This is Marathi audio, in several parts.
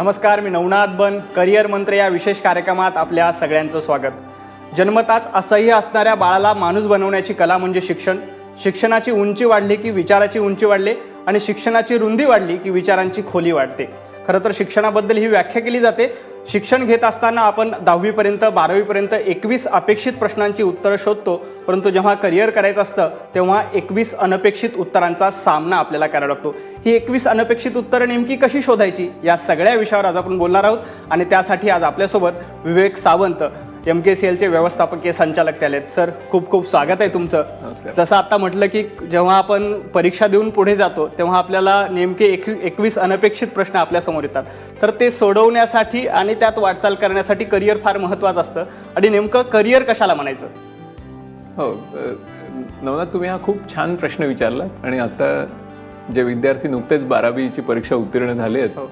नमस्कार, मी नवनाथ बन. करिअर मंत्र या विशेष कार्यक्रमात आपल्या सगळ्यांचं स्वागत. जन्मताच असह्य असणाऱ्या बाळाला माणूस बनवण्याची कला म्हणजे शिक्षण. शिक्षणाची उंची वाढली की विचाराची उंची वाढली आणि शिक्षणाची रुंदी वाढली की विचारांची खोली वाढते. खरं तर शिक्षणाबद्दल ही व्याख्या केली जाते. शिक्षण घेत असताना आपण 10वीपर्यंत 12वीपर्यंत 21 अपेक्षित प्रश्नांची उत्तरं शोधतो, परंतु जेव्हा करिअर करायचं असतं तेव्हा 21 अनपेक्षित उत्तरांचा सामना आपल्याला करावा लागतो. ही 21 अनपेक्षित उत्तरं नेमकी कशी शोधायची या सगळ्या विषयावर आज आपण बोलणार आहोत. आणि त्यासाठी आज आपल्यासोबत विवेक सावंत, MKCLचे व्यवस्थापकीय संचालक ते आलेत. सर, खूप खूप स्वागत आहे तुमचं. जसं आता म्हटलं की जेव्हा आपण परीक्षा देऊन पुढे जातो तेव्हा आपल्याला नेमके 21 अनपेक्षित प्रश्न आपल्यासमोर येतात. तर ते सोडवण्यासाठी आणि त्यात वाटचाल करण्यासाठी करिअर फार महत्त्वाचं असतं. आणि नेमकं करिअर कशाला म्हणायचं? हो नवनाथ, तुम्ही हा खूप छान प्रश्न विचारला. आणि आता जे विद्यार्थी नुकतेच 12वीची परीक्षा उत्तीर्ण झाले आहेत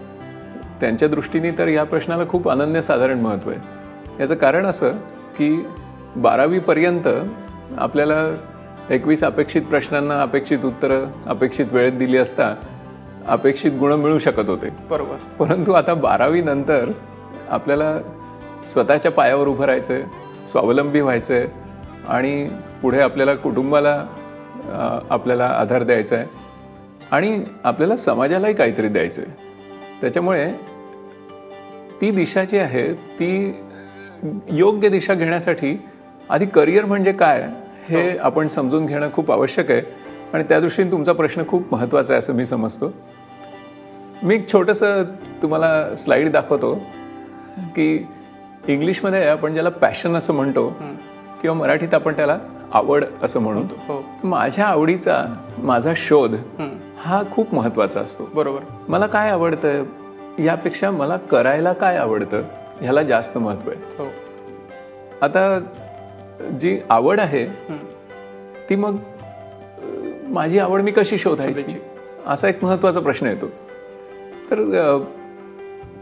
त्यांच्या दृष्टीने तर या प्रश्नाला खूप अनन्यसाधारण महत्त्व आहे. याचं कारण असं की 12वीपर्यंत आपल्याला 21 अपेक्षित प्रश्नांना अपेक्षित उत्तरं अपेक्षित वेळेत दिली असता अपेक्षित गुण मिळू शकत होते. बरोबर. परंतु आता 12वी नंतर आपल्याला स्वतःच्या पायावर उभं राहायचं आहे, स्वावलंबी व्हायचं आहे आणि पुढे आपल्याला कुटुंबाला आपल्याला आधार द्यायचा आहे आणि आपल्याला समाजालाही काहीतरी द्यायचं आहे. त्याच्यामुळे ती दिशा जी आहे ती योग्य दिशा घेण्यासाठी आधी करिअर म्हणजे काय हे आपण समजून घेणं खूप आवश्यक आहे. आणि त्या दृष्टीने तुमचा प्रश्न खूप महत्त्वाचा आहे असं मी समजतो. मी एक छोटंसं तुम्हाला स्लाईड दाखवतो की इंग्लिशमध्ये आपण ज्याला पॅशन असं म्हणतो किंवा मराठीत आपण त्याला आवड असं म्हणतो. माझ्या आवडीचा माझा शोध हा खूप महत्त्वाचा असतो. बरोबर. मला काय आवडतं यापेक्षा मला करायला काय आवडतं ह्याला जास्त महत्त्व आहे. आता जी आवड आहे ती मग माझी आवड मी कशी शोधायची असा एक महत्त्वाचा प्रश्न येतो. तर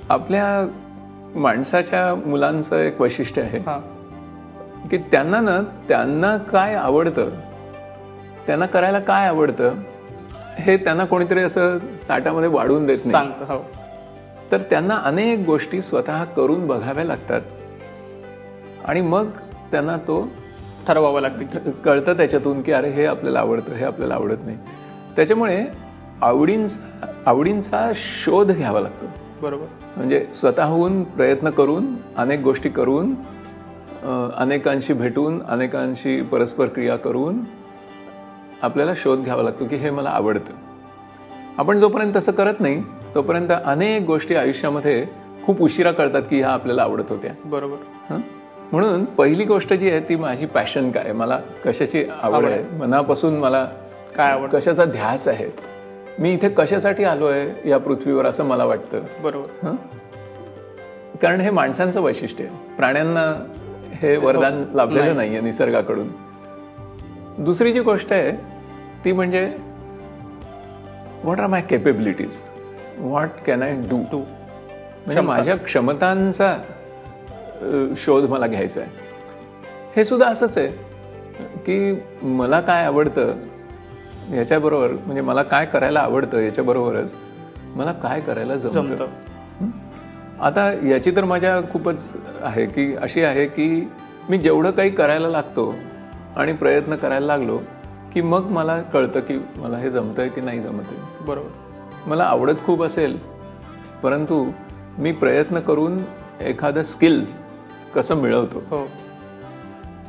आपल्या माणसाच्या मुलांचं एक वैशिष्ट्य आहे की त्यांना काय आवडतं, त्यांना करायला काय आवडतं हे त्यांना कोणीतरी असं ताटामध्ये वाढवून देत नाही, सांगतं. तर त्यांना अनेक गोष्टी स्वतः करून बघाव्या लागतात आणि मग त्यांना तो ठरवावं लागतं, कळतं त्याच्यातून की अरे हे आपल्याला आवडतं, हे आपल्याला आवडत नाही. त्याच्यामुळे आवडींचा शोध घ्यावा लागतो. बरोबर. म्हणजे स्वतःहून प्रयत्न करून अनेक गोष्टी करून अनेकांशी भेटून अनेकांशी परस्पर क्रिया करून आपल्याला शोध घ्यावा लागतो की हे मला आवडतं. आपण जोपर्यंत तसं करत नाही तोपर्यंत अनेक गोष्टी आयुष्यामध्ये खूप उशिरा कळतात की ह्या आपल्याला आवडत होत्या. बरोबर. म्हणून पहिली गोष्ट जी आहे ती माझी पॅशन काय, मला कशाची आवड आहे, मनापासून मला काय आवड, कशाचा ध्यास आहे, मी इथे कशासाठी आलोय या पृथ्वीवर असं मला वाटतं. बरोबर. कारण हे माणसांचं वैशिष्ट्य आहे. प्राण्यांना हे वरदान लाभलेलं नाहीये निसर्गाकडून. दुसरी जी गोष्ट आहे ती म्हणजे what are my capabilities, what can I do. म्हणजे माझ्या क्षमतांचा शोध मला घ्यायचा आहे. हे सुद्धा असंच आहे की मला काय आवडतं याच्याबरोबर, म्हणजे मला काय करायला आवडतं याच्याबरोबरच मला काय करायला जमतं. आता याची तर मजा खूपच आहे की अशी आहे की मी जेवढं काही करायला लागतो आणि प्रयत्न करायला लागलो की मग मला कळतं की मला हे जमतंय की नाही जमत आहे. बरोबर. मला आवडत खूप असेल परंतु मी प्रयत्न करून एखादं स्किल कसं मिळवतो.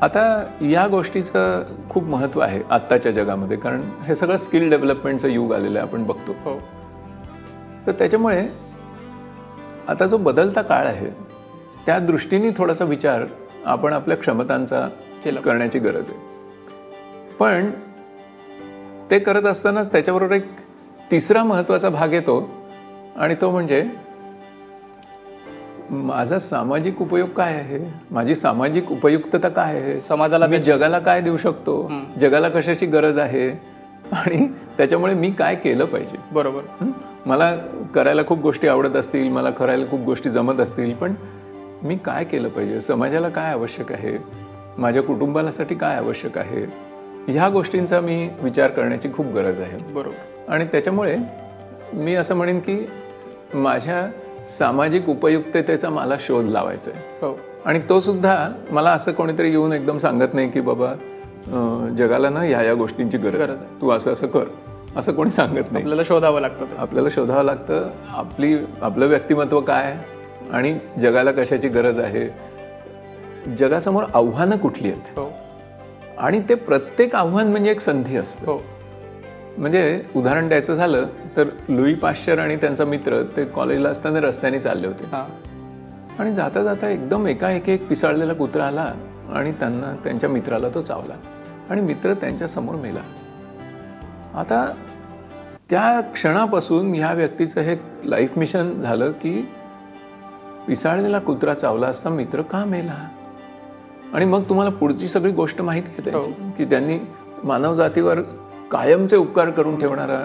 आता या गोष्टीचं खूप महत्त्व आहे आत्ताच्या जगामध्ये, कारण हे सगळं स्किल डेव्हलपमेंटचं युग आलेलं आहे आपण बघतो. तर त्याच्यामुळे आता जो बदलता काळ आहे त्या दृष्टीने थोडासा विचार आपण आपल्या क्षमतांचा करण्याची गरज आहे. पण ते करत असतानाच त्याच्याबरोबर एक तिसरा महत्त्वाचा भाग येतो आणि तो म्हणजे माझा सामाजिक उपयोग काय आहे, माझी सामाजिक उपयुक्तता काय आहे, समाजाला मी जगाला काय देऊ शकतो, जगाला कशाची गरज आहे आणि त्याच्यामुळे मी काय केलं पाहिजे. बरोबर. मला करायला खूप गोष्टी आवडत असतील, मला करायला खूप गोष्टी जमत असतील, पण मी काय केलं पाहिजे, समाजाला काय आवश्यक आहे, माझ्या कुटुंबासाठी काय आवश्यक आहे, ह्या गोष्टींचा मी विचार करण्याची खूप गरज आहे. बरोबर. आणि त्याच्यामुळे मी असं म्हणेन की माझ्या सामाजिक उपयुक्ततेचा मला शोध लावायचा आहे. हो. आणि तो सुद्धा मला असं कोणीतरी येऊन एकदम सांगत नाही की बाबा जगाला ना या गोष्टींची गरज आहे, तू असं असं कर, असं कोणी सांगत नाही. आपल्याला शोधावं लागतं. आपल्याला शोधावं लागतं आपलं व्यक्तिमत्व काय आणि जगाला कशाची गरज आहे, जगासमोर आव्हानं कुठली आहेत. आणि ते प्रत्येक आव्हान म्हणजे एक संधी असतं. म्हणजे उदाहरण द्यायचं झालं तर लुई पाश्चर आणि त्यांचा मित्र ते कॉलेजला असताना रस्त्याने चालले होते आणि जाता जाता एकदम एकाएकी एक पिसाळलेला कुत्रा आला आणि त्यांना त्यांच्या मित्राला तो चावला आणि मित्र त्यांच्या समोर मेला. आता त्या क्षणापासून ह्या व्यक्तीचं हे लाईफ मिशन झालं की पिसाळलेला कुत्रा चावला असता मित्र का मेला. आणि मग तुम्हाला पुढची सगळी गोष्ट माहिती आहे की त्यांनी मानवजातीवर कायमचे उपकार करून ठेवणारा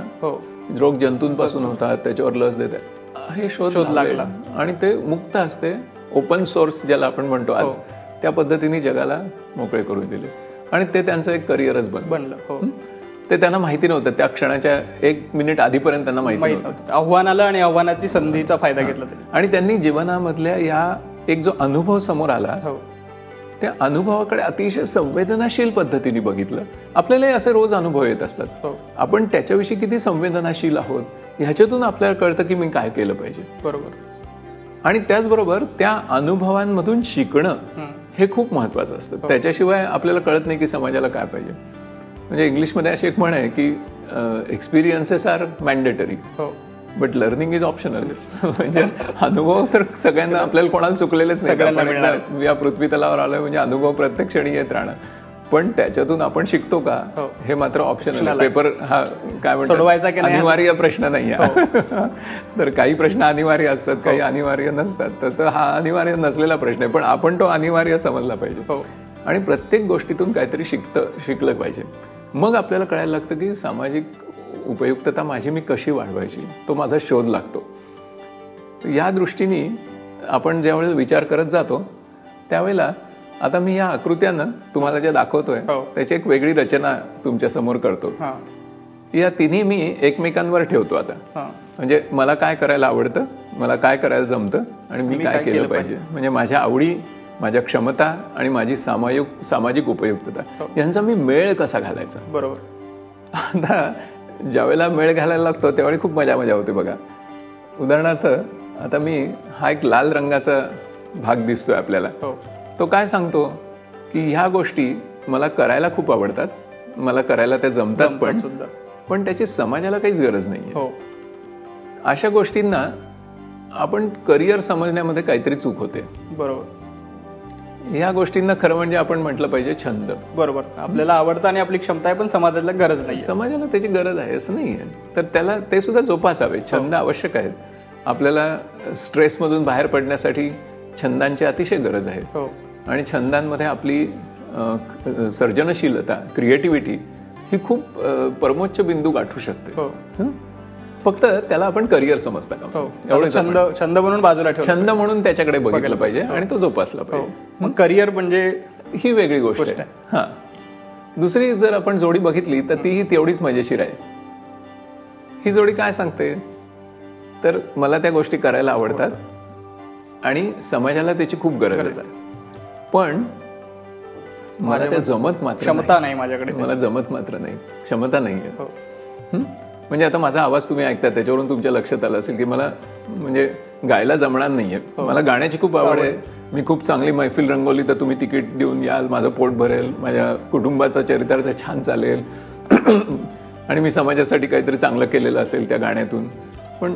रोग जंतूंपासून होतात, त्याच्यावर लस देतात, हे शोध लागला. आणि ते मुक्त असते, ओपन सोर्स ज्याला आपण म्हणतो आज, त्या पद्धतीने जगाला मोकळे करून दिले आणि ते त्यांचं एक करिअरच बनलं. ते त्यांना माहिती नव्हतं, त्या क्षणाच्या 1 मिनिट आधीपर्यंत त्यांना माहिती नव्हतं. आव्हान आलं आणि आव्हानाची संधीचा फायदा घेतला आणि त्यांनी जीवनामधल्या या एक जो अनुभव समोर आला त्या अनुभवाकडे अतिशय संवेदनाशील पद्धतीने बघितलं. आपल्यालाही असे रोज अनुभव येत असतात, आपण त्याच्याविषयी किती संवेदनाशील आहोत ह्याच्यातून आपल्याला कळतं की मी काय केलं पाहिजे. बरोबर. आणि त्याचबरोबर त्या अनुभवांमधून शिकणं हे खूप महत्वाचं असतं. त्याच्याशिवाय आपल्याला कळत नाही की समाजाला काय पाहिजे. म्हणजे इंग्लिशमध्ये अशी एक म्हण आहे की experiences are mandatory but learning is optional. म्हणजे अनुभव तर सगळ्यांना, आपल्याला कोणाला चुकलेलेच नाही. या पृथ्वी तलावर आलोय म्हणजे अनुभव प्रत्येक क्षणी येत राहणार, पण त्याच्यातून आपण शिकतो का हे मात्र ऑप्शनल. पेपर हा काय म्हणतात अनिवार्य प्रश्न नाही आहे. तर काही प्रश्न अनिवार्य असतात, काही अनिवार्य नसतात. तर हा अनिवार्य नसलेला प्रश्न आहे, पण आपण तो अनिवार्य समजला पाहिजे आणि प्रत्येक गोष्टीतून काहीतरी शिकलं पाहिजे. मग आपल्याला कळायला लागतं की सामाजिक उपयुक्तता माझी मी कशी वाढवायची, तो माझा शोध लागतो. या दृष्टीने आपण ज्यावेळेस विचार करत जातो त्यावेळेला आता मी या आकृत्यानं तुम्हाला जे दाखवतोय त्याची एक वेगळी रचना तुमच्या समोर करतो. या तिन्ही मी एकमेकांवर ठेवतो. आता म्हणजे मला काय करायला आवडतं, मला काय करायला जमतं आणि मी काय केलं पाहिजे. म्हणजे माझ्या आवडी, माझ्या क्षमता आणि माझी सामाजिक उपयुक्तता यांचा मी मेळ कसा घालायचा. बरोबर. आता ज्यावेळेला मेळ घालायला लागतो त्यावेळी खूप मजा होते बघा. उदाहरणार्थ आता मी हा एक लाल रंगाचा भाग दिसतोय आपल्याला, तो काय सांगतो की ह्या गोष्टी मला करायला खूप आवडतात, मला करायला त्या जमतात पण त्याची समाजाला काहीच गरज नाहीये. अशा गोष्टींना आपण करिअर समजण्यामध्ये काहीतरी चूक होते. बरोबर. ह्या गोष्टींना खरं म्हणजे आपण म्हटलं पाहिजे छंद. बरोबर. आपल्याला आवडतं आणि आपली क्षमता आहे, पण समाजाला गरज नाही. समाजाला त्याची गरज आहे असं नाही आहे, तर त्याला ते सुद्धा जोपासावे. छंद आवश्यक आहेत. आपल्याला स्ट्रेसमधून बाहेर पडण्यासाठी छंदांची अतिशय गरज आहे आणि छंदांमध्ये आपली सर्जनशीलता, क्रिएटिव्हिटी ही खूप परमोच्च बिंदू गाठू शकते. फक्त त्याला आपण करिअर समजता का, एवढं छंद म्हणून बाजूला ठेव, छंद म्हणून त्याच्याकडे बघितलं पाहिजे आणि तो जोपासला पाहिजे. मग करिअर म्हणजे ही वेगळी गोष्ट आहे. हा, दुसरी जर आपण जोडी बघितली तर तीही तेवढीच मजेशीर आहे. ही जोडी काय सांगते तर मला त्या गोष्टी करायला आवडतात आणि समाजाला त्याची खूप गरज आहे, पण मला त्या जमत मात्र क्षमता नाही माझ्याकडे, मला जमत मात्र नाही, क्षमता नाही आहे. म्हणजे आता माझा आवाज तुम्ही ऐकता त्याच्यावरून तुमच्या लक्षात आलं असेल की मला म्हणजे गायला जमणार नाहीये. मला गाण्याची खूप आवड आहे, मी खूप चांगली मैफिल रंगवली तर तुम्ही तिकीट देऊन याल, माझं पोट भरेल, माझ्या कुटुंबाचं चरित्राचं छान चालेल आणि मी समाजासाठी काहीतरी चांगलं केलेलं असेल त्या गाण्यातून. पण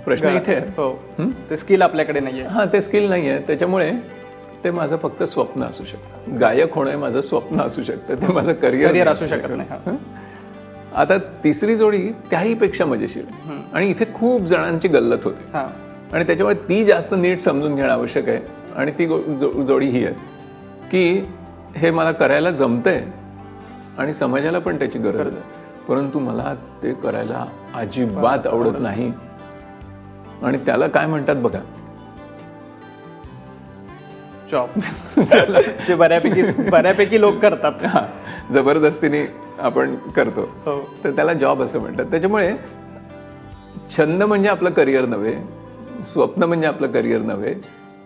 प्रश्न इथे आहे ते स्किल आपल्याकडे नाहीये. हा, ते स्किल नाहीये, त्याच्यामुळे ते माझं फक्त स्वप्न असू शकतं. गायक होणं हे माझं स्वप्न असू शकतं, ते माझं करिअर असू शकत नाही. आता तिसरी जोडी त्याहीपेक्षा मजेशीर आहे आणि इथे खूप जणांची गल्लत होते आणि त्याच्यामुळे ती जास्त नीट समजून घेणं आवश्यक आहे. आणि ती जोडी ही आहे की हे मला करायला जमतंय आणि समाजाला पण त्याची गरज आहे, परंतु मला ते करायला अजिबात आवडत नाही. आणि त्याला काय म्हणतात बघा, जॉब. जे बऱ्यापैकी लोक करतात, जबरदस्तीने आपण करतो, तर त्याला जॉब असं म्हणतात. त्याच्यामुळे छंद म्हणजे आपलं करिअर नव्हे, स्वप्न म्हणजे आपलं करिअर नव्हे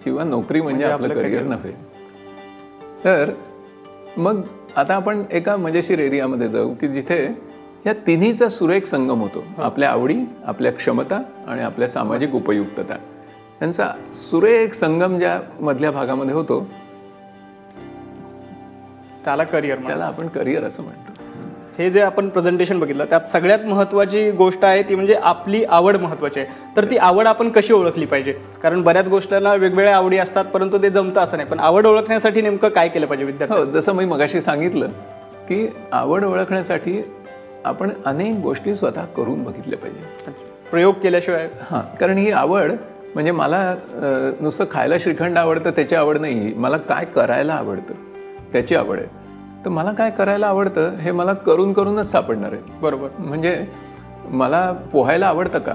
किंवा नोकरी म्हणजे आपलं करिअर नव्हे. तर मग आता आपण एका मजेशीर एरियामध्ये जाऊ की जिथे या तिन्हीचा सुरेख संगम होतो. आपल्या आवडी, आपल्या क्षमता आणि आपल्या सामाजिक उपयुक्तता यांचा सुरेख संगम ज्या मधल्या भागामध्ये होतो त्याला करिअर, त्याला आपण करिअर असं म्हणतो. हे जे आपण प्रेझेंटेशन बघितलं त्यात सगळ्यात महत्त्वाची गोष्ट आहे ती म्हणजे आपली आवड महत्त्वाची आहे. तर ती आवड आपण कशी ओळखली पाहिजे? कारण बऱ्याच गोष्टींना वेगवेगळ्या आवडी असतात परंतु ते जमतं असं नाही. पण आवड ओळखण्यासाठी नेमकं काय केलं पाहिजे विद्यार्थी? जसं मी मगाशी सांगितलं की आवड ओळखण्यासाठी आपण अनेक गोष्टी स्वतः करून बघितल्या पाहिजे, प्रयोग केल्याशिवाय. कारण ही आवड म्हणजे मला नुसतं खायला श्रीखंड आवडतं त्याची आवड नाही, मला काय करायला आवडतं त्याची आवड आहे. तर मला काय करायला आवडतं हे मला करून करूनच सापडणार आहे. बरोबर. म्हणजे मला पोहायला आवडतं का,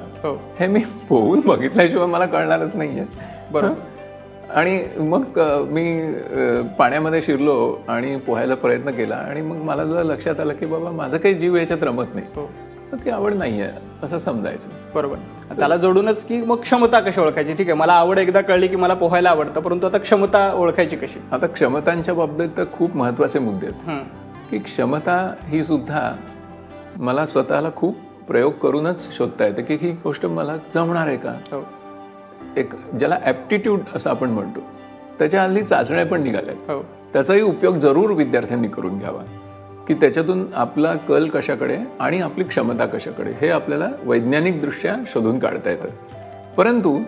हे मी पोहून बघितल्याशिवाय मला कळणारच नाहीये. बरोबर. आणि मग मी पाण्यामध्ये शिरलो आणि पोहायला प्रयत्न केला आणि मग मला जर लक्षात आलं की बाबा माझं काही जीव याच्यात रमत नाही, तर ती आवड नाही आहे असं समजायचं. बरोबर. त्याला जोडूनच की मग क्षमता कशी ओळखायची? ठीक आहे, मला आवड एकदा कळली की मला पोहायला आवडतं, परंतु आता क्षमता ओळखायची कशी? आता क्षमतांच्या बाबतीत तर खूप महत्त्वाचे मुद्दे आहेत की क्षमता ही सुद्धा मला स्वतःला खूप प्रयोग करूनच शोधता येते की ही गोष्ट मला जमणार आहे का. एक ज्याला ॲप्टिट्यूड असं आपण म्हणतो त्याच्या हल्ली चाचण्या पण निघाल्यात. त्याचाही उपयोग जरूर विद्यार्थ्यांनी करून घ्यावा की त्याच्यातून आपला कल कशाकडे आणि आपली क्षमता कशाकडे हे आपल्याला वैज्ञानिकदृष्ट्या शोधून काढता येतं. परंतु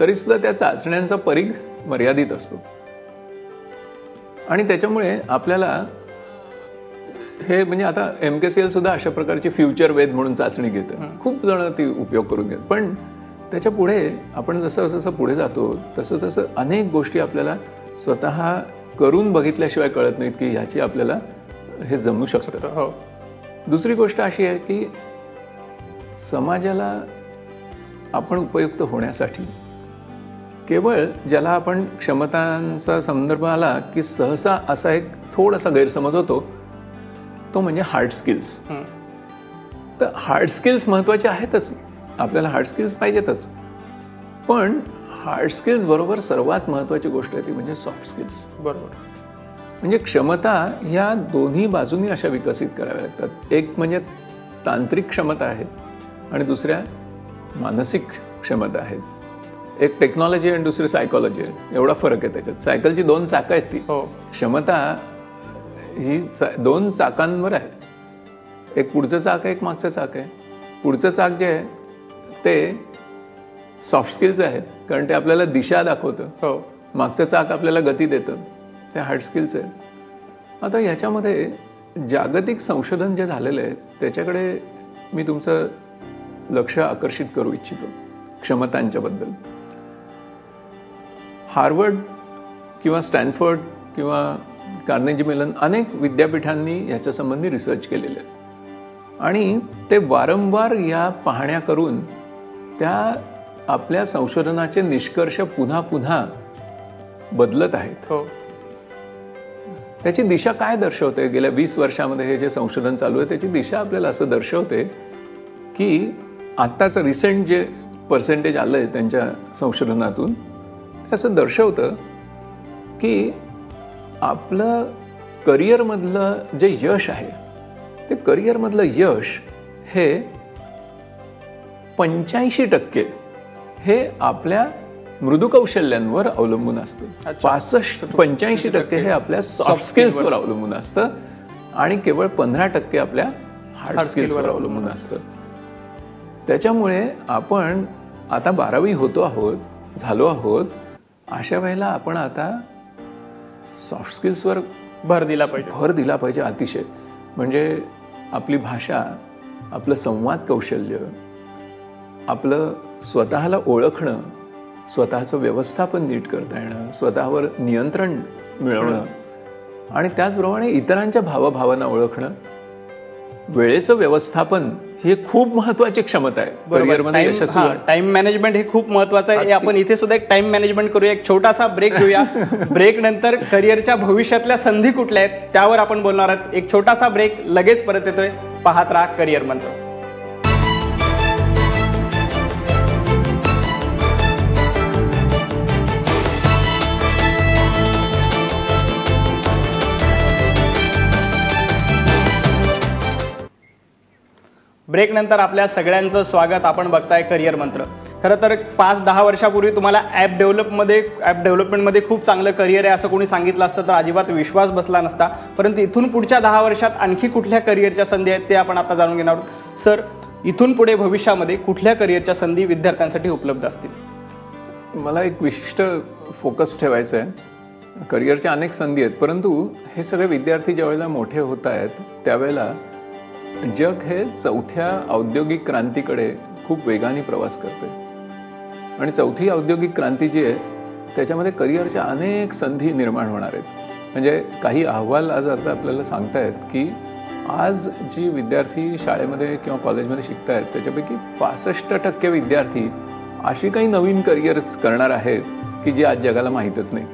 तरीसुद्धा त्या चाचण्यांचा परीघ मर्यादित असतो आणि त्याच्यामुळे आपल्याला हे म्हणजे आता MKCL सुद्धा अशा प्रकारची फ्युचर वेद म्हणून चाचणी घेतं. खूप जण ती उपयोग करून घेतात. पण त्याच्या पुढे आपण जसं जसं पुढे जातो तसं तसं अनेक गोष्टी आपल्याला स्वतः करून बघितल्याशिवाय कळत नाहीत की ह्याची आपल्याला हे जमू शकतं. दुसरी गोष्ट अशी आहे की समाजाला आपण उपयुक्त होण्यासाठी केवळ ज्याला आपण क्षमतांचा संदर्भ आला की सहसा असा एक थोडासा गैरसमज होतो तो म्हणजे हार्ड स्किल्स. तर हार्ड स्किल्स महत्त्वाचे आहेतच, आपल्याला हार्ड स्किल्स पाहिजेतच, पण हार्ड स्किल्स बरोबर सर्वात महत्त्वाची गोष्ट आहे ती म्हणजे सॉफ्ट स्किल्स. बरोबर. म्हणजे क्षमता ह्या दोन्ही बाजूनी अशा विकसित कराव्या लागतात. एक म्हणजे तांत्रिक क्षमता आहे आणि दुसऱ्या मानसिक क्षमता आहेत. एक टेक्नॉलॉजी आणि दुसरी सायकॉलॉजी आहे, एवढा फरक आहे त्याच्यात. सायकलची 2 चाकं आहेत ती. क्षमता ही 2 चाकांवर आहे. एक पुढचं चाक आहे, एक मागचं चाक आहे. पुढचं चाक जे आहे ते सॉफ्ट स्किल्स आहे कारण ते आपल्याला दिशा दाखवतं. मागचं चाक आपल्याला गती देतं, ते हार्ड स्किल्स आहे. आता ह्याच्यामध्ये जागतिक संशोधन जे झालेलं आहे त्याच्याकडे मी तुमचं लक्ष आकर्षित करू इच्छितो क्षमतांच्याबद्दल. हार्वर्ड किंवा स्टॅनफोर्ड किंवा कार्नेगी मेलन अनेक विद्यापीठांनी याच्या संबंधी रिसर्च केलेले आहेत आणि ते वारंवार या पाहण्या करून त्या आपल्या संशोधनाचे निष्कर्ष पुन्हा पुन्हा बदलत आहेत. त्याची दिशा काय दर्शवते? गेल्या 20 वर्षामध्ये हे जे संशोधन चालू आहे त्याची दिशा आपल्याला असं दर्शवते की आत्ताचं रिसेंट जे पर्सेंटेज आलं आहे त्यांच्या संशोधनातून ते असं दर्शवतं की आपलं करिअरमधलं जे यश आहे ते करिअरमधलं यश हे 85% हे आपल्या मृदू कौशल्यांवर अवलंबून असतं. 85% हे आपल्या सॉफ्ट स्किल्सवर अवलंबून असतं आणि केवळ 15% आपल्या हार्ड स्किल्सवर अवलंबून असतं. त्याच्यामुळे आपण आता 12वी झालो आहोत अशा वेळेला आपण आता सॉफ्ट स्किल्सवर भर दिला पाहिजे अतिशय. म्हणजे आपली भाषा, आपलं संवाद कौशल्य, आपलं स्वतःला ओळखणं, स्वतःचं व्यवस्थापन नीट करता येणं, स्वतःवर नियंत्रण मिळवणं आणि त्याचप्रमाणे इतरांच्या भावभावना ओळखणं, वेळेचं व्यवस्थापन ही खूप महत्वाची क्षमता आहे करिअरमध्ये यशस्वी. टाइम मॅनेजमेंट हे खूप महत्वाचं आहे. आपण इथे सुद्धा एक टाइम मॅनेजमेंट करूया. एक छोटासा ब्रेक घेऊया. ब्रेक नंतर करिअरच्या भविष्यातल्या संधी कुठल्या आहेत त्यावर आपण बोलणार आहोत. एक छोटासा ब्रेक, लगेच परत येतोय. पाहत राहा करिअर मंत्र. ब्रेकनंतर आपल्या सगळ्यांचं स्वागत. आपण बघताय करिअर मंत्र. खरं तर 5-10 वर्षापूर्वी तुम्हाला ॲप डेव्हलपमेंटमध्ये खूप चांगलं करिअर आहे असं कोणी सांगितलं असतं तर अजिबात विश्वास बसला नसता. परंतु इथून पुढच्या 10 वर्षात आणखी कुठल्या करिअरच्या संधी आहेत ते आपण आता जाणून घेणार आहोत. सर, इथून पुढे भविष्यामध्ये कुठल्या करिअरच्या संधी विद्यार्थ्यांसाठी उपलब्ध असतील? मला एक विशिष्ट फोकस ठेवायचं आहे. करिअरच्या अनेक संधी आहेत, परंतु हे सगळे विद्यार्थी ज्यावेळेला मोठे होत आहेत त्यावेळेला जग हे चौथ्या औद्योगिक क्रांतीकडे खूप वेगाने प्रवास करते आणि चौथी औद्योगिक क्रांती जी आहे त्याच्यामध्ये करिअरच्या अनेक संधी निर्माण होणार आहेत. म्हणजे काही अहवाल आज असं आपल्याला सांगतायत की आज जी विद्यार्थी शाळेमध्ये किंवा कॉलेजमध्ये शिकतायत त्याच्यापैकी 65% विद्यार्थी अशी काही नवीन करिअर्स करणार आहेत की जी आज जगाला माहीतच नाही.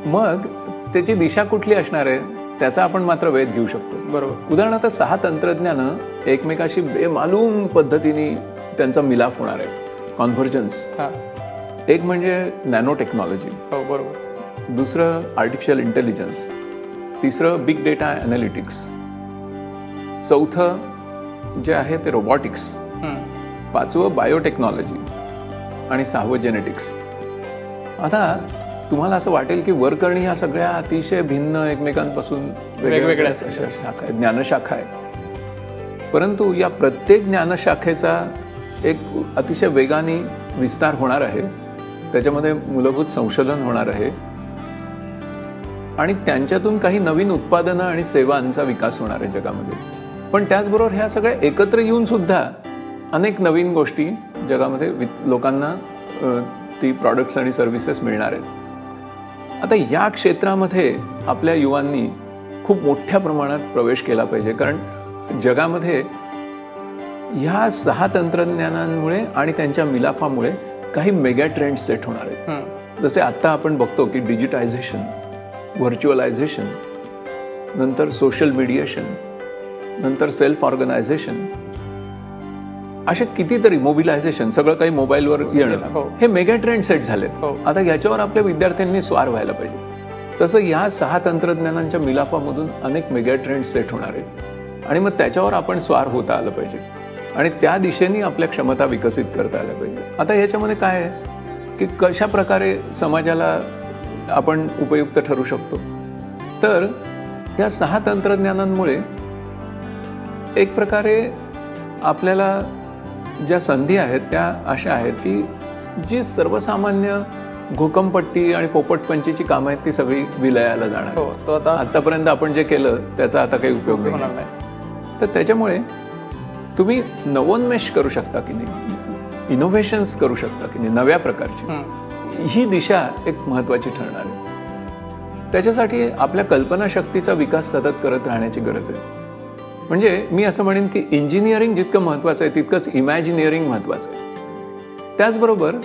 मग त्याची दिशा कुठली असणार आहे त्याचा आपण मात्र वेध घेऊ शकतो. बरोबर. उदाहरणार्थ 6 तंत्रज्ञानं एकमेकाशी बेमालूम पद्धतीने त्यांचा मिलाफ होणार आहे, कॉन्व्हर्जन्स. एक म्हणजे नॅनो टेक्नॉलॉजी, बरोबर. दुसरं आर्टिफिशियल इंटेलिजन्स, तिसरं बिग डेटा ॲनालिटिक्स, चौथं जे आहे ते रोबॉटिक्स, पाचवं बायोटेक्नॉलॉजी आणि 6वं जेनेटिक्स. आता तुम्हाला असं वाटेल की वरकरणी ह्या सगळ्या अतिशय भिन्न एकमेकांपासून वेगवेगळ्या शाखा आहेत, ज्ञानशाखा आहेत. परंतु या प्रत्येक ज्ञानशाखेचा एक अतिशय वेगाने विस्तार होणार आहे, त्याच्यामध्ये मूलभूत संशोधन होणार आहे आणि त्यांच्यातून काही नवीन उत्पादनं आणि सेवांचा विकास होणार आहे जगामध्ये. पण त्याचबरोबर ह्या सगळ्या एकत्र येऊन सुद्धा अनेक नवीन गोष्टी जगामध्ये लोकांना ती प्रॉडक्ट्स आणि सर्व्हिसेस मिळणार आहेत. आता या क्षेत्रामध्ये आपल्या युवांनी खूप मोठ्या प्रमाणात प्रवेश केला पाहिजे, कारण जगामध्ये ह्या 6 तंत्रज्ञानांमुळे आणि त्यांच्या मिलाफामुळे काही मेगा ट्रेंड सेट होणार आहेत. जसे आत्ता आपण बघतो की डिजिटायझेशन, व्हर्च्युअलायझेशन, नंतर सोशल मीडिएशन, नंतर सेल्फ ऑर्गनायझेशन, असे कितीतरी मोबिलायझेशन, सगळं काही मोबाईलवर येणं, हे मेगा ट्रेंड सेट झालेत. आता याच्यावर आपल्या विद्यार्थ्यांनी स्वार व्हायला पाहिजे. तसं या 6 तंत्रज्ञानांच्या मिलाफामधून अनेक मेगा ट्रेंड सेट होणार आहेत आणि मग त्याच्यावर आपण स्वार होता आलं पाहिजे आणि त्या दिशेने आपल्या क्षमता विकसित करता आल्या पाहिजे. आता याच्यामध्ये काय आहे की कशा प्रकारे समाजाला आपण उपयुक्त ठरू शकतो, तर या 6 तंत्रज्ञानांमुळे एक प्रकारे आपल्याला ज्या संधी आहेत त्या अशा आहेत की जी सर्वसामान्य घोकमपट्टी आणि पोपटपंचीची कामं आहेत ती सगळी विलयाला जाणार. आतापर्यंत आपण जे केलं त्याचा आता काही उपयोग होणार नाही. तर त्याच्यामुळे तुम्ही नवोन्मेष करू शकता की नाही, इनोव्हेशन्स करू शकता की नाही, नव्या प्रकारची, ही दिशा एक महत्त्वाची ठरणार आहे. त्याच्यासाठी आपल्या कल्पनाशक्तीचा विकास सतत करत राहण्याची गरज आहे. म्हणजे मी असं म्हणेन की इंजिनिअरिंग जितकं महत्त्वाचं आहे तितकंच इमॅजिनिअरिंग महत्त्वाचं आहे. त्याचबरोबर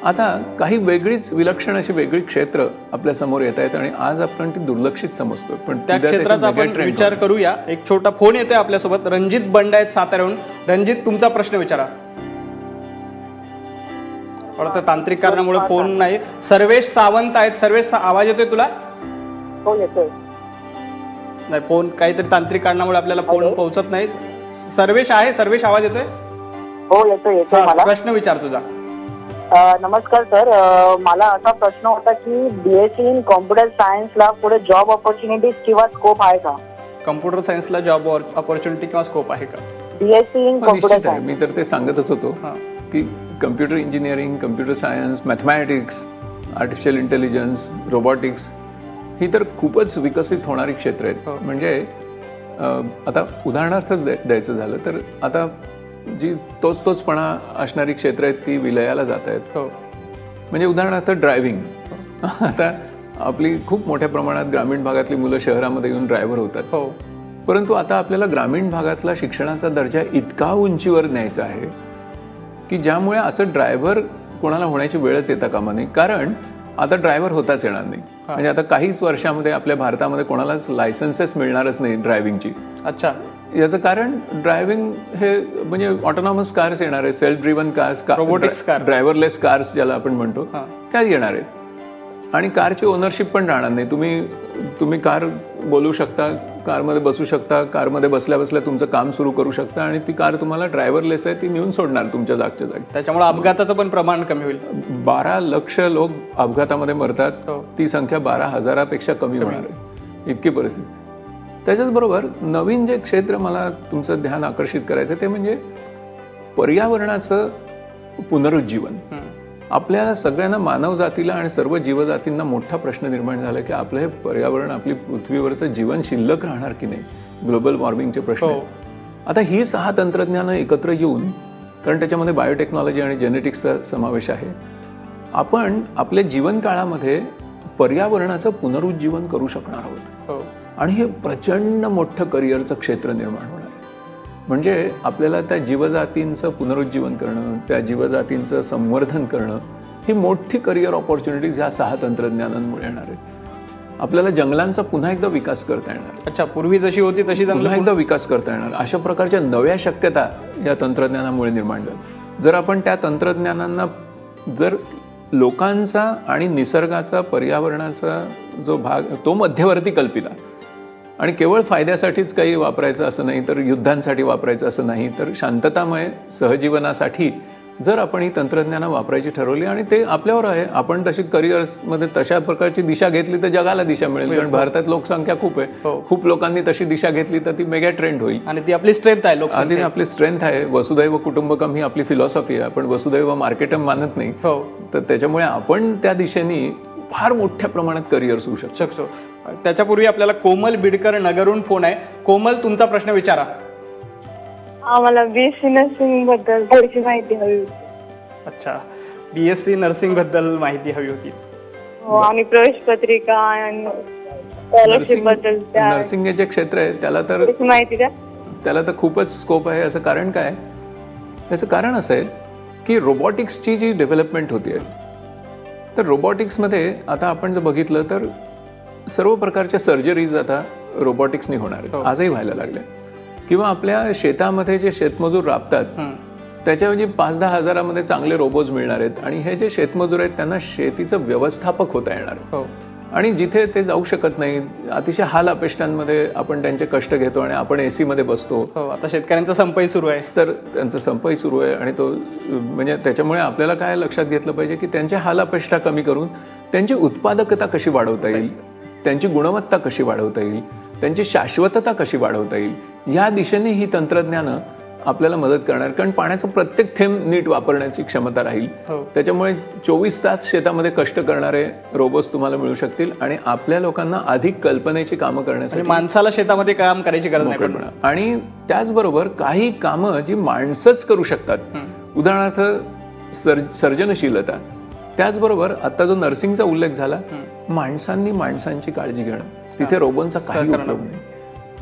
आता काही वेगळीच विलक्षण अशी वेगळी क्षेत्र आपल्या समोर येत आहेत आणि आज आपण ती दुर्लक्षित समजतो, पण त्या क्षेत्राचा आपण विचार करूया. एक छोटा फोन येतोय आपल्यासोबत. रणजित बंड आहेत साताऱ्याहून. रणजित, तुमचा प्रश्न विचारा. परत तांत्रिक कारणामुळे फोन नाही. सर्वेश सावंत आहेत. सर्वेश, आवाज येतोय तुला? हो, येतोय. नाही, फोन काहीतरी तांत्रिक कारणामुळे आपल्याला फोन पोहोचत नाही. सर्वेश आहे. सर्वेश, आवाज येतोय? हो, येतोय. मला प्रश्न विचार तुझा. नमस्कार सर, मला असा प्रश्न होता की बीएससी इन कॉम्प्युटर सायन्सला पुढे जॉब ऑपॉर्च्युनिटीज किंवा स्कोप आहे का? कॉम्प्युटर सायन्सला जॉब ऑपॉर्च्युनिटी किंवा स्कोप आहे का? BSc in computer science. मी तर ते सांगतच होतो की computer engineering, computer science, mathematics, artificial intelligence, robotics ही तर खूपच विकसित होणारी क्षेत्र आहेत. म्हणजे आता उदाहरणार्थच द्यायचं झालं तर आता जी तोचपणा असणारी क्षेत्र आहेत ती विलयाला जात आहेत. म्हणजे उदाहरणार्थ ड्रायव्हिंग. आता आपली खूप मोठ्या प्रमाणात ग्रामीण भागातली मुलं शहरामध्ये येऊन ड्रायव्हर होतात. परंतु आता आपल्याला ग्रामीण भागातला शिक्षणाचा दर्जा इतका उंचीवर न्यायचा आहे की ज्यामुळे असं ड्रायव्हर कोणाला होण्याची वेळच येता कामा नये, कारण आता ड्रायव्हर होताच येणार नाही. म्हणजे आता काहीच वर्षामध्ये आपल्या भारतामध्ये कोणालाच लायसन्सेस मिळणारच नाही ड्रायव्हिंगची. अच्छा. याचं कारण ड्रायव्हिंग हे म्हणजे ऑटोनॉमस कार्स येणार आहे, self driven cars, robotics car, driverless cars ज्याला आपण म्हणतो त्या येणार आहेत. आणि कारची ओनरशिप पण राहणार नाही. तुम्ही कार बोलू शकता, कारमध्ये बसू शकता, कारमध्ये बसल्या बसल्या तुमचं काम सुरू करू शकता आणि ती कार तुम्हाला ड्रायव्हरलेस आहे, ती नेऊन सोडणार तुमच्या जागच्या जागी. त्याच्यामुळे अपघाताचं पण प्रमाण कमी होईल. 12 लक्ष लोक अपघातामध्ये मरतात, ती संख्या 12,000पेक्षा कमी होणार आहे, इतकी परिस्थिती. त्याच्याचबरोबर नवीन जे क्षेत्र मला तुमचं ध्यान आकर्षित करायचं ते म्हणजे पर्यावरणाचं पुनरुज्जीवन. आपल्या सगळ्यांना, मानव जातीला आणि सर्व जीवजातींना मोठा प्रश्न निर्माण झाला की आपलं हे पर्यावरण, आपली पृथ्वीवरचं जीवन शिल्लक राहणार की नाही. ग्लोबल वॉर्मिंगचे प्रश्न. आता ही 6 तंत्रज्ञानं एकत्र येऊन, कारण त्याच्यामध्ये बायोटेक्नॉलॉजी आणि जेनेटिक्सचा समावेश आहे, आपण आपल्या जीवनकाळामध्ये पर्यावरणाचं पुनरुज्जीवन करू शकणार आहोत. आणि हे प्रचंड मोठं करिअरचं क्षेत्र निर्माण होणार आहे. म्हणजे आपल्याला त्या जीवजातींचं पुनरुज्जीवन करणं, त्या जीवजातींचं संवर्धन करणं, ही मोठी करिअर ऑपॉर्च्युनिटीज ह्या 6 तंत्रज्ञानांमुळे येणार आहे. आपल्याला जंगलांचा पुन्हा एकदा विकास करता येणार. अच्छा, पूर्वी जशी होती तशी पुन्हा एकदा विकास करता येणार. अशा प्रकारच्या नव्या शक्यता या तंत्रज्ञानामुळे निर्माण झाल्या. जर आपण त्या तंत्रज्ञानांना, जर लोकांचा आणि निसर्गाचा, पर्यावरणाचा जो भाग तो मध्यवर्ती कल्पिला आणि केवळ फायद्यासाठीच काही वापरायचं असं नाही, तर युद्धांसाठी वापरायचं असं नाही, तर शांततामय सहजीवनासाठी जर आपण ही तंत्रज्ञानं वापरायची ठरवली आणि ते आपल्यावर आहे, आपण तशी करिअर्समध्ये तशा प्रकारची दिशा घेतली तर जगाला दिशा मिळेल. कारण भारतात लोकसंख्या खूप आहे, खूप लोकांनी तशी दिशा घेतली तर ती मेगा ट्रेंड होईल. आणि ती आपली स्ट्रेंथ आहे. लोकसंख्या आपली स्ट्रेंथ आहे. वसुदैव कुटुंबकम ही आपली फिलॉसॉफी आहे. आपण वसुदैव मार्केटम मानत नाही. तर त्याच्यामुळे आपण त्या दिशेने फार मोठ्या प्रमाणात करिअर्स होऊ शकतो. त्याच्यापूर्वी आपल्याला कोमल बिडकर नगरहून फोन आहे. कोमल, तुमचा प्रश्न विचारा. आम्हाला बीएससी नर्सिंग बद्दल थोडीशी माहिती हवी होती. अच्छा, बीएससी नर्सिंग बद्दल माहिती हवी होती. आणि प्रवेश पत्रिका आणि स्कॉलरशिप बद्दल. नर्सिंग हे जे क्षेत्र आहे त्याला तर माहिती द्या. त्याला तर खूपच स्कोप आहे. याचं कारण काय? याचं कारण असं आहे की रोबोटिक्सची जी डेव्हलपमेंट होती आहे, तर रोबोटिक्समध्ये आता आपण जर बघितलं तर सर्व प्रकारच्या सर्जरीज आता रोबोटिक्सनी होणार आहेत. आजही व्हायला लागल्या. किंवा आपल्या शेतामध्ये जे शेतमजूर राबतात त्याच्याऐवजी 5-10 हजारामध्ये चांगले रोबोज मिळणार आहेत. आणि हे जे शेतमजूर आहेत त्यांना शेतीचं व्यवस्थापक होता येणार. आणि जिथे ते जाऊ शकत नाही, अतिशय हाल अपेष्टांमध्ये आपण त्यांचे कष्ट घेतो आणि आपण AC मध्ये बसतो. आता शेतकऱ्यांचा संपही सुरू आहे. तर त्यांचा संपही सुरू आहे आणि तो म्हणजे त्याच्यामुळे आपल्याला काय लक्षात घेतलं पाहिजे की त्यांच्या हाल अपेष्टा कमी करून त्यांची उत्पादकता कशी वाढवता येईल, त्यांची गुणवत्ता कशी वाढवता येईल, त्यांची शाश्वतता कशी वाढवता येईल, या दिशेने ही तंत्रज्ञानं आपल्याला मदत करणार. कारण पाण्याचं प्रत्येक थेंब नीट वापरण्याची क्षमता राहील. त्याच्यामुळे 24 तास शेतामध्ये कष्ट करणारे रोबोट्स तुम्हाला मिळू शकतील आणि आपल्या लोकांना अधिक कल्पनेची कामं करण्यासाठी माणसाला शेतामध्ये काम करायची गरज नाही पडणार. आणि त्याचबरोबर काही कामं जी माणसंच करू शकतात, उदाहरणार्थ सर्जनशीलता. त्याचबरोबर आता जो नर्सिंगचा उल्लेख झाला, माणसांनी माणसांची काळजी घेणं, तिथे रोबोंचा काही उपयोग नाही.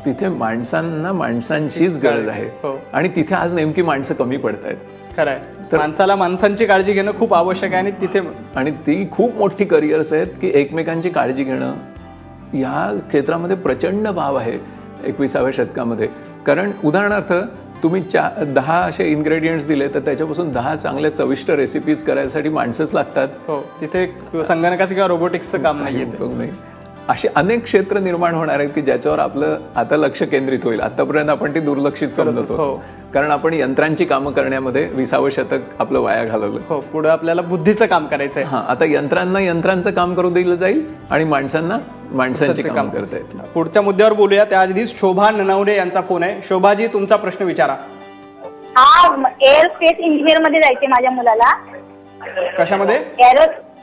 तिथे माणसांना माणसांचीच गरज आहे आणि तिथे आज नेमकी माणसं कमी पडत आहेत. खरं आहे. तर माणसाला माणसांची काळजी घेणं खूप आवश्यक आहे. आणि तिथे ती खूप मोठी करिअर्स आहेत की एकमेकांची काळजी घेणं. या क्षेत्रामध्ये प्रचंड वाव आहे 21व्या शतकामध्ये. कारण उदाहरणार्थ तुम्ही 10 असे इन्ग्रेडियंट्स दिले तर त्याच्यापासून 10 चांगल्या चविष्ट रेसिपीज करायसाठी माणसंच लागतात. तिथे संगणकाचं किंवा रोबोटिक्सचं काम नाही. अशी अनेक क्षेत्र निर्माण होणार आहेत की ज्याच्यावर आपलं आता लक्ष केंद्रित होईल. आतापर्यंत आपण ती दुर्लक्षित समजत होतो कारण आपण यंत्रांची कामं करण्यामध्ये 20व्या शतक आपलं वाया घालवलं. पुढे आपल्याला बुद्धीचं काम करायचंय. आता यंत्रांना यंत्रांचं काम करू दिलं जाईल आणि माणसांना माणसांची काम करता येतील. पुढच्या मुद्द्यावर बोलूया. त्याआधी शोभा ननवडे यांचा फोन आहे. शोभाजी, तुमचा प्रश्न विचारा. एअरोस्पेस इंजिनियर मध्ये जायचे माझ्या मुलाला. कशामध्ये?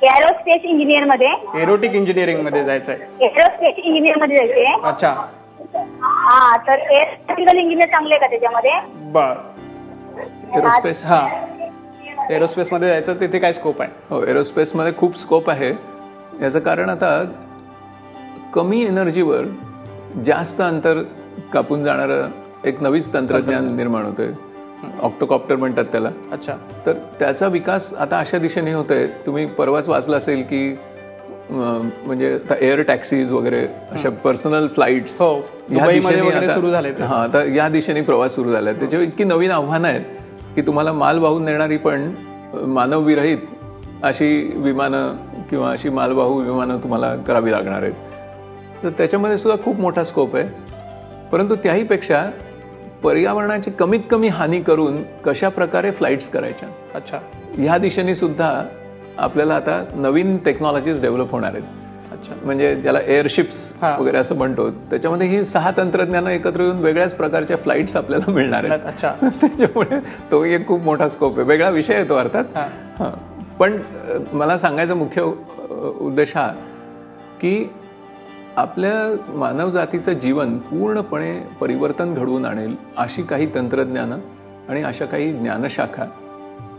एरोस्पेस इंजिनियर मध्ये. एरोटिक इंजिनिअरिंग मध्ये जायचंय. एरोस्पेस इंजिनियर मध्ये जायचंय. अच्छा. तर एरोस्पेस इंजिनियर चांगले का त्याच्यामध्ये? बर. एरोस्पेस. एरोस्पेस मध्ये जायचं, तिथे काय स्कोप आहे? हो, एरोस्पेस मध्ये खूप स्कोप आहे. याचं कारण आता कमी एनर्जीवर जास्त अंतर कापून जाणारं एक नवीच तंत्रज्ञान निर्माण होतंय. ऑक्टोकॉप्टर म्हणतात त्याला. अच्छा. तर त्याचा विकास आता अशा दिशेने होतोय. तुम्ही परवाच वाचलं असेल की म्हणजे आता एअर टॅक्सीज वगैरे अशा पर्सनल फ्लाईट्स वगैरे सुरू झाले. आता या दिशेने प्रवास सुरू झाला. त्याच्यावर इतकी नवीन आव्हानं आहेत की तुम्हाला माल वाहून नेणारी पण मानवविरहित अशी विमानं किंवा अशी मालवाहू विमानं तुम्हाला करावी लागणार आहेत. तर त्याच्यामध्ये सुद्धा खूप मोठा स्कोप आहे. परंतु त्याहीपेक्षा पर्यावरणाची कमीत कमी हानी करून कशा प्रकारे फ्लाईट्स करायच्या, अच्छा, ह्या दिशेने सुद्धा आपल्याला आता नवीन टेक्नॉलॉजीज डेव्हलप होणार आहेत. अच्छा, म्हणजे ज्याला एअरशिप्स वगैरे असं म्हणतो, त्याच्यामध्ये ही 6 तंत्रज्ञानं एकत्र येऊन वेगळ्याच प्रकारच्या फ्लाईट्स आपल्याला मिळणार आहेत. अच्छा, त्याच्यामुळे तो एक खूप मोठा स्कोप आहे. वेगळा विषय आहे तो अर्थात. हां, पण मला सांगायचा मुख्य उद्देश हा की आपल्या मानवजातीचं जीवन पूर्णपणे परिवर्तन घडवून आणेल अशी काही तंत्रज्ञानं आणि अशा काही ज्ञानशाखा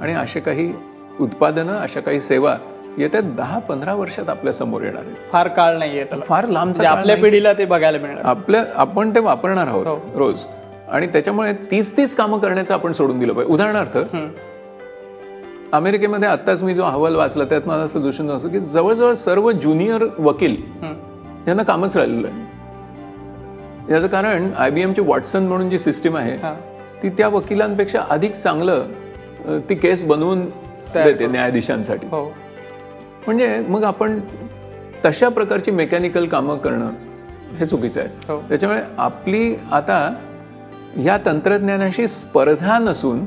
आणि अशा काही उत्पादनं, अशा काही सेवा येत्या 10-15 वर्षात आपल्या समोर येणार आहेत. फार काळ नाहीये त्याला, फार लांबचा आपल्या पिढीला ते बघायला मिळणार. आपण ते वापरणार आहोत रोज, आणि त्याच्यामुळे 30 कामं करण्याचं आपण सोडून दिलं पाहिजे. उदाहरणार्थ, अमेरिकेमध्ये आत्ताच मी जो अहवाल वाचला त्यात मला असं दिसून असं की जवळजवळ सर्व ज्युनियर वकील यांना कामच राहिलेलं आहे. याचं कारण IBMची वॉटसन म्हणून जी सिस्टीम आहे ती त्या वकिलांपेक्षा अधिक चांगलं ती केस बनवून देते न्यायाधीशांसाठी. म्हणजे मग आपण तशा प्रकारची मेकॅनिकल कामं करणं हे चुकीचं आहे. त्याच्यामुळे आपली आता या तंत्रज्ञानाशी स्पर्धा नसून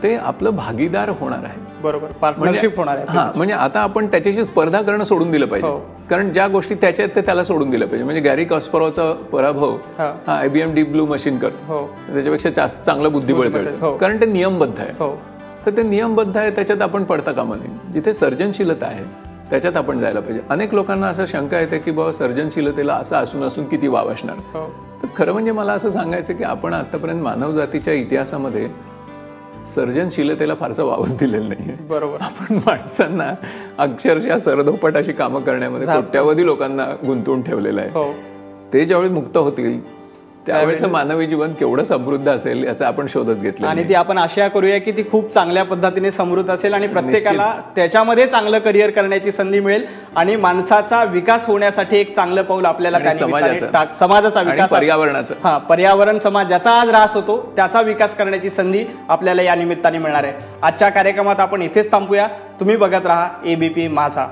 ते आपलं भागीदार होणार आहे. बरोबर, पार्टनरशिप होणार आहे. हां, म्हणजे आता आपण त्याच्याशी स्पर्धा करणं सोडून दिलं पाहिजे. कारण ज्या गोष्टी त्याच्या आहेत ते त्याला सोडून दिलं पाहिजे. म्हणजे गॅरी कॉस्परोचा पराभव हा IBM डीप ब्लू मशीन करतो, त्याच्यापेक्षा जास्त चांगलं बुद्धिबळ करतो, कारण ते नियमबद्ध आहे. तर ते नियमबद्ध आहे, त्याच्यात आपण पडता कामा नये. जिथे सर्जनशीलता आहे त्याच्यात आपण जायला पाहिजे. अनेक लोकांना असं शंका येते की बाबा सर्जनशीलतेला असं असून किती वाव असणार. तर खरं म्हणजे मला असं सांगायचं की आपण आतापर्यंत मानवजातीच्या इतिहासामध्ये सर्जनशीलतेला फारसा वावच दिलेला नाहीये. बरोबर, आपण माणसांना अक्षरशः सरधोपट अशी कामं करण्यामध्ये कोट्यावधी लोकांना गुंतवून ठेवलेलं आहे. ते ज्यावेळी मुक्त होतील त्यावेळेचं मानवी जीवन केवढं समृद्ध असेल याचं आपण शोधच घेतलं, आणि ती आपण आशा करूया की ती खूप चांगल्या पद्धतीने समृद्ध असेल आणि प्रत्येकाला त्याच्यामध्ये चांगलं करिअर करण्याची संधी मिळेल आणि माणसाचा विकास होण्यासाठी एक चांगलं पाऊल आपल्याला समाजाचा विकास, पर्यावरणाचा, पर्यावरण समाज ज्याचा आज ऱ्हास होतो त्याचा विकास करण्याची संधी आपल्याला या निमित्ताने मिळणार आहे. आजच्या कार्यक्रमात आपण इथेच थांबूया. तुम्ही बघत राहा ABP माझा.